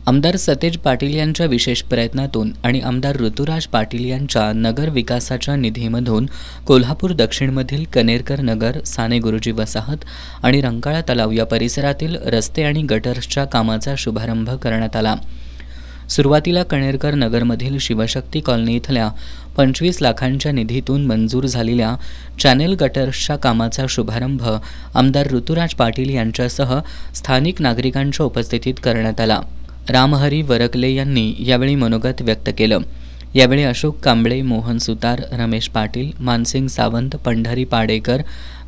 आमदार सतेज पाटील यांच्या विशेष प्रयत्नातून आणि आमदार ऋतुराज पाटील यांच्या नगर विकासाच्या निधीमधून कोल्हापूर दक्षिणमधील कनेरकर नगर, साने गुरुजी वसाहत आणि रंकाळा तलाव या परिसरातील रस्ते आणि गटर्सच्या कामाचा शुभारंभ करण्यात आला। सुरुवातीला कनेरकर नगरमधील शिवशक्ती कॉलनी इथल्या 25 लाखांच्या निधीतून मंजूर झालेल्या चॅनेल गटर्सच्या कामाचा शुभारंभ आमदार ऋतुराज पाटील यांच्यासह स्थानिक नागरिकांच्या उपस्थितीत करण्यात आला। रामहरी वरकले यांनी यावेळी मनोगत व्यक्त केलं। यावेळी अशोक कांबळे, मोहन सुतार, रमेश पाटील, मानसिंग सावंत, पंढरी पाडेकर,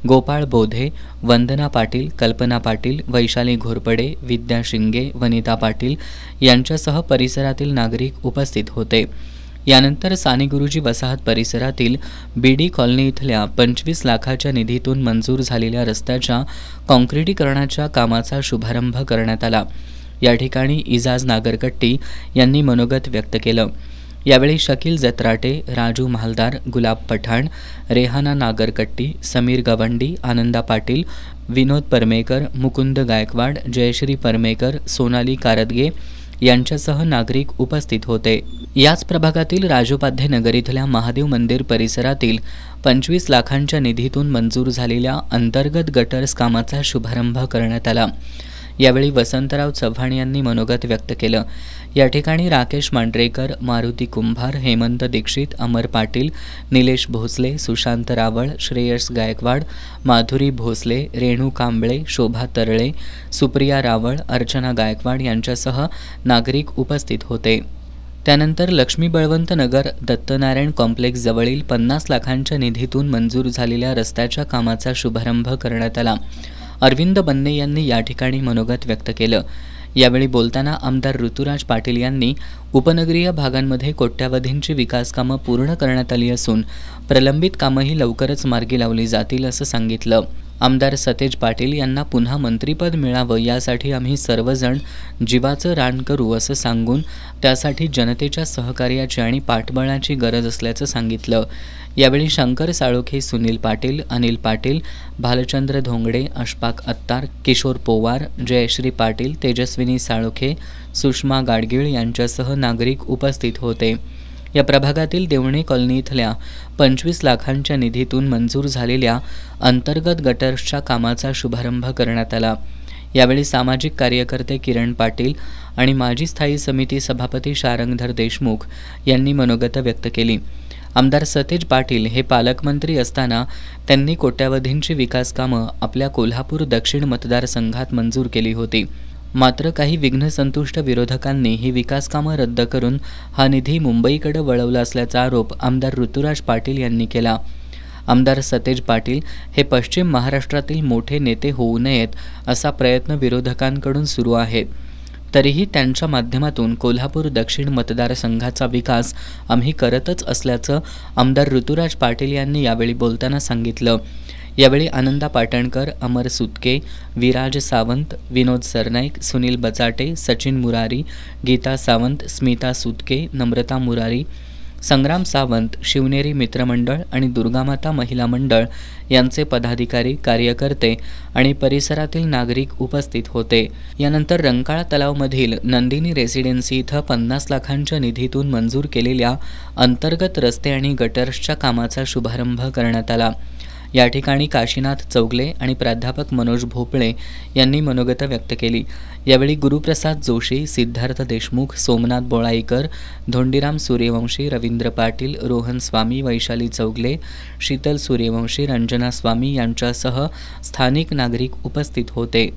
गोपाळ बोधे, वंदना पाटील, कल्पना पाटील, वैशाली घोरपडे, विद्या शिंगे, वनिता पाटील यांच्यासह परिसरातील नागरिक उपस्थित होते। यानंतर साने गुरुजी वसाहत परिसरातील बीडी कॉलनी इथल्या 25 लाखाच्या निधीतून मंजूर झालेल्या रस्त्याच्या काँक्रिटीकरणाच्या कामाचा शुभारंभ करण्यात आला। या ठिकाणी इजाज नागरकट्टी यांनी मनोगत व्यक्त केलं। यावेळी शकील जत्राटे, राजू महालदार, गुलाब पठाण, रेहाना नागरकट्टी, समीर गवंडी, आनंदा पाटील, विनोद परमेकर, मुकुंद गायकवाड, जयश्री परमेकर, सोनाली कारदगे यांच्यासह नागरिक उपस्थित होते। याच प्रभागातील राजोपाध्ये नगर इथल्या महादेव मंदिर परिसरातील 25 लाखांच्या निधीतून मंजूर झालेल्या अंतर्गत गटर्स कामाचा शुभारंभ करण्यात आला। यावेळी वसंतराव चव्हाण यांनी मनोगत व्यक्त केलं। या ठिकाणी राकेश मांढरेकर, मारुती कुंभार, हेमंत दीक्षित, अमर पाटील, निलेश भोसले, सुशांत रावळ, श्रेयस गायकवाड, माधुरी भोसले, रेणू कांबळे, शोभा तरळे, सुप्रिया रावळ, अर्चना गायकवाड यांच्यासह नागरिक उपस्थित होते। त्यानंतर लक्ष्मी बळवंत नगर दत्तनारायण कॉम्प्लेक्स जवळील 50 लाखांच्या निधीतून मंजूर झालेल्या रस्त्याच्या कामाचा शुभारंभ करण्यात आला। अरविंद बन्ने यांनी या ठिकाणी मनोगत व्यक्त केलं। यावेळी बोलताना आमदार ऋतुराज पाटील यांनी उपनगरीय भागांमध्ये कोट्यावधींची विकास कामं पूर्ण करण्यात आली असून प्रलंबित कामंही लवकरच मार्गी लावली जातील असं सांगितलं। आमदार सतेज पाटील यांना पुन्हा मंत्रिपद मिळावं यासाठी आम्ही सर्वजण जीवाचं रान करू असं सांगून त्यासाठी जनतेच्या सहकार्याची आणि पाठबळाची गरज असल्याचं सांगितलं। यावेळी शंकर साळोखे, सुनील पाटील, अनिल पाटील, भालचंद्र धोंगडे, अशफाक अत्तार, किशोर पोवार, जयश्री पाटील, तेजस्विनी साळोखे, सुषमा गाडगीळ यांच्यासह नागरिक उपस्थित होते। या प्रभागातील देवणी कॉलनी इथल्या 25 लाखांच्या निधीतून मंजूर झालेल्या अंतर्गत गटर्सच्या कामाचा शुभारंभ करण्यात आला। यावेळी सामाजिक कार्यकर्ते किरण पाटील आणि माजी स्थायी समिती सभापती शारंगधर देशमुख यांनी मनोगत व्यक्त केली। आमदार सतेज पाटील हे पालकमंत्री असताना त्यांनी कोट्यावधींची विकास कामं आपल्या कोल्हापूर दक्षिण मतदारसंघात मंजूर केली होती। मात्र काही विघ्नसंतुष्ट विरोधकांनी ही विकास कामं रद्द करून हा निधी मुंबईकडे वळवला असल्याचा आरोप आमदार ऋतुराज पाटील यांनी केला। आमदार सतेज पाटील हे पश्चिम महाराष्ट्रातील मोठे नेते होऊ नयेत असा प्रयत्न विरोधकांकडून सुरू आहे। तरीही त्यांच्या माध्यमातून कोल्हापूर दक्षिण मतदारसंघाचा विकास आम्ही करतच असल्याचं आमदार ऋतुराज पाटील यांनी यावेळी बोलताना सांगितलं। यावेळी आनंदा पाटणकर, अमर सुतके, विराज सावंत, विनोद सरनाईक, सुनील बचाटे, सचिन मुरारी, गीता सावंत, स्मिता सुतके, नम्रता मुरारी, संग्राम सावंत, शिवनेरी मित्रमंडळ आणि दुर्गामाता महिला मंडळ यांचे पदाधिकारी, कार्यकर्ते आणि परिसरातील नागरिक उपस्थित होते। यानंतर रंकाळा तलावमधील नंदिनी रेसिडेन्सी इथं 50 लाखांच्या निधीतून मंजूर केलेल्या अंतर्गत रस्ते आणि गटर्सच्या कामाचा शुभारंभ करण्यात आला। या ठिकाणी काशीनाथ चौगले आणि प्राध्यापक मनोज भोपळे यांनी मनोगत व्यक्त केली। यावेळी गुरुप्रसाद जोशी, सिद्धार्थ देशमुख, सोमनाथ बोळाईकर, धोंडीराम सूर्यवंशी, रवींद्र पाटील, रोहन स्वामी, वैशाली चौगले, शीतल सूर्यवंशी, रंजना स्वामी यांच्यासह स्थानिक नागरिक उपस्थित होते।